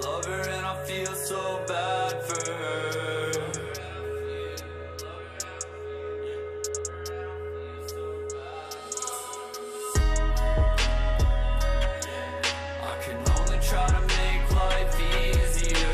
love her and I feel so bad for her. I can only try to make life easier.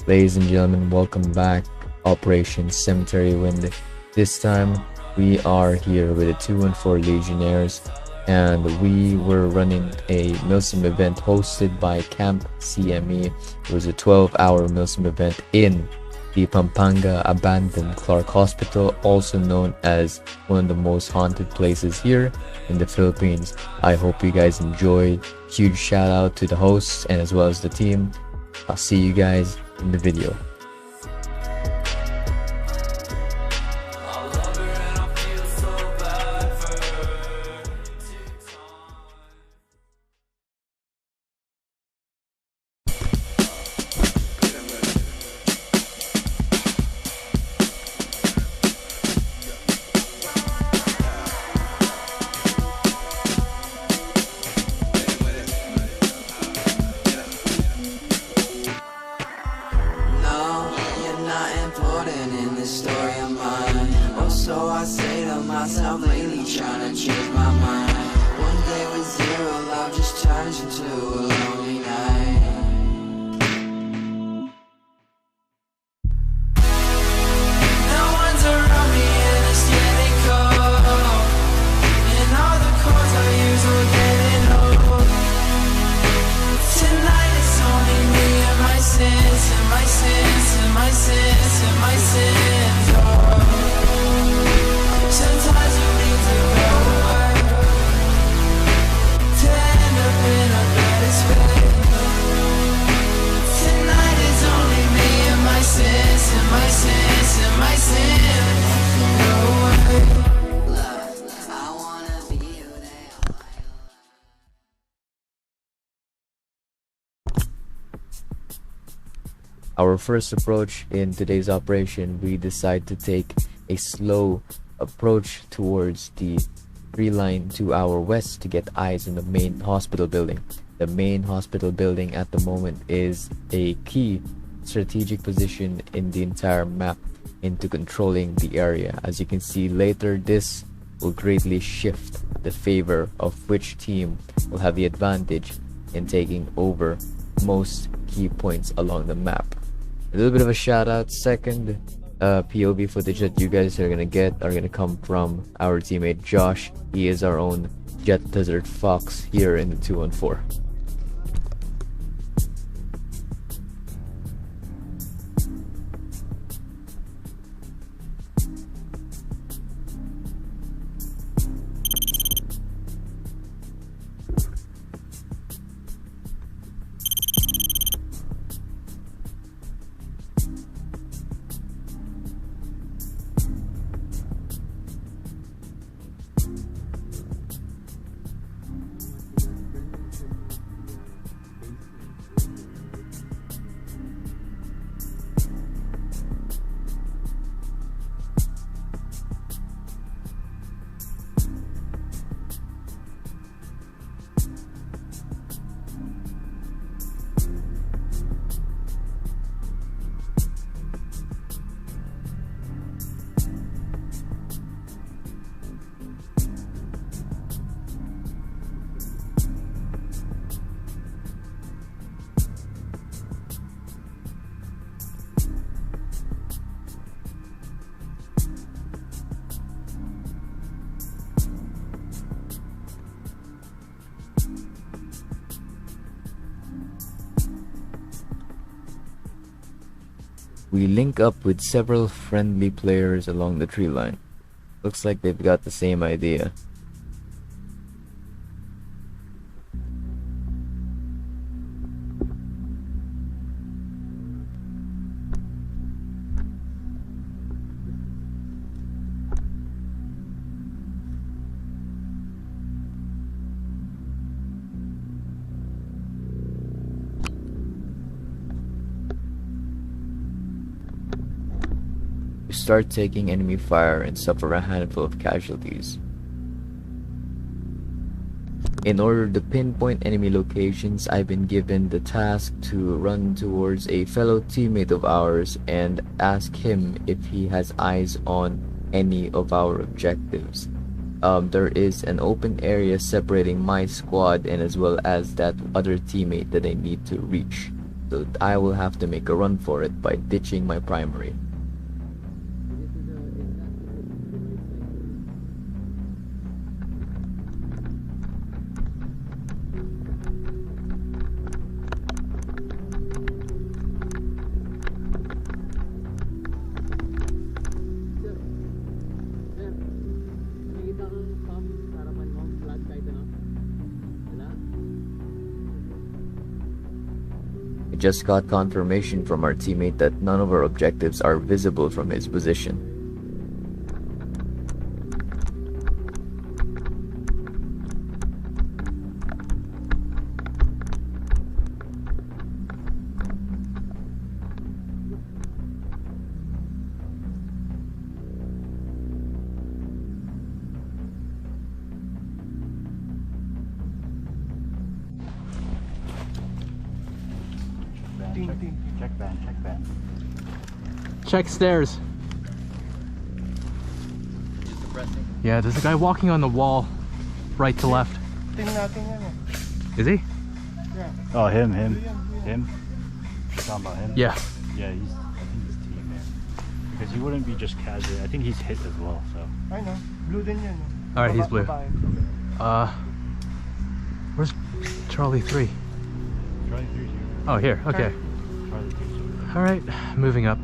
Ladies and gentlemen, welcome back. Operation Cemetery Wind. This time we are here with the 214 Legionnaires, and we were running a MILSIM event hosted by Camp CME. It was a 12-hour MILSIM event in the Pampanga abandoned Clark Hospital, also known as one of the most haunted places here in the Philippines. I hope you guys enjoyed. Huge shout out to the hosts and as well as the team. I'll see you guys in the video. So I say to myself lately, trying to change my mind. One day with zero love just turns into a lonely night. No one's around me and it's getting cold, and all the chords I use are getting old. Tonight it's only me and my sins, and my sins, and my sins, and my sins. Sometimes you need to go away to end up in a better space. Tonight it's only me and my sins, and my sins, and my sins. Go away. Love, I wanna be you there. Our first approach in today's operation, we decide to take a slow approach towards the tree line to our west to get eyes on the main hospital building. The main hospital building at the moment is a key strategic position in the entire map into controlling the area. As you can see later, this will greatly shift the favor of which team will have the advantage in taking over most key points along the map. A little bit of a shout out. Second POV footage that you guys are gonna come from our teammate Josh. He is our own JettDesertFox here in the 214. We link up with several friendly players along the tree line. Looks like they've got the same idea. Start taking enemy fire and suffer a handful of casualties. In order to pinpoint enemy locations, I've been given the task to run towards a fellow teammate of ours and ask him if he has eyes on any of our objectives. There is an open area separating my squad and as well as that other teammate that I need to reach. So I will have to make a run for it by ditching my primary. I just got confirmation from our teammate that none of our objectives are visible from his position. Check that, check that. Check stairs. Yeah, there's a guy walking on the wall, right to left. Is he? Oh, him. You talking about him? Yeah. Yeah, I think he's team, man. Because he wouldn't be just casual. I think he's hit as well, so. I know. Blue din yun. Alright, he's blue. Where's Charlie 3? Charlie 3's here. Oh, here. Okay. Charlie 3's here. Alright, moving up.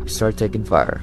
Start taking fire.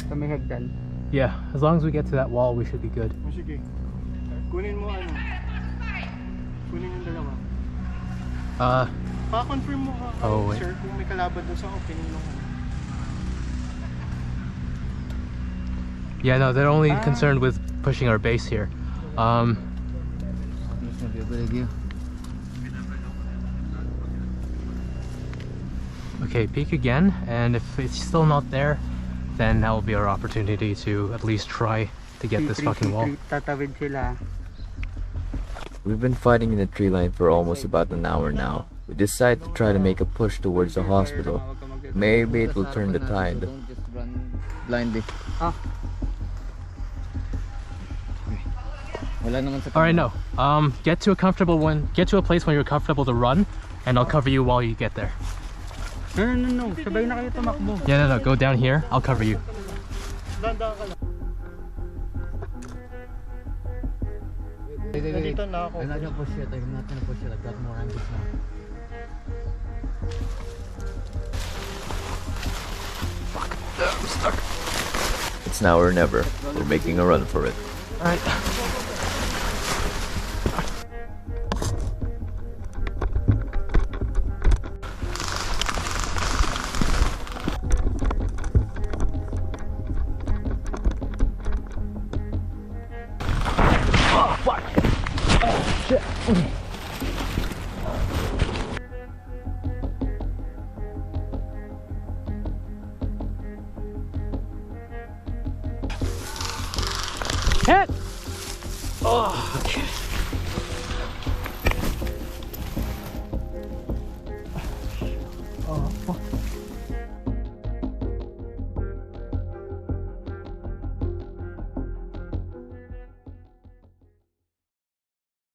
Sa may hagdan. Yeah, as long as we get to that wall, we should be good. O sige. Kunin mo ano. Kunin yung dalawa. Pa-confirm mo ka, Oh, wait. sir, kung may kalaban doon sa opening nung ano. Yeah, no, they're only concerned with pushing our base here. Okay, peek again, and if it's still not there, then that will be our opportunity to at least try to get this fucking wall. Tatawid sila. We've been fighting in the tree line for almost about an hour now. We decide to try to make a push towards the hospital. Maybe it will turn the tide. Blindly. Alright, no. Get to a comfortable one. Get to a place where you're comfortable to run, and I'll cover you while you get there. No. Sabay na kayo tumakbo. Yeah, no. Go down here. I'll cover you. Danda ka lang. Nandito na ako. I'm not gonna push it. I'm not gonna push it. I've got more angles now. I'm stuck. It's now or never. We're making a run for it. Alright. Hit! Oh, okay.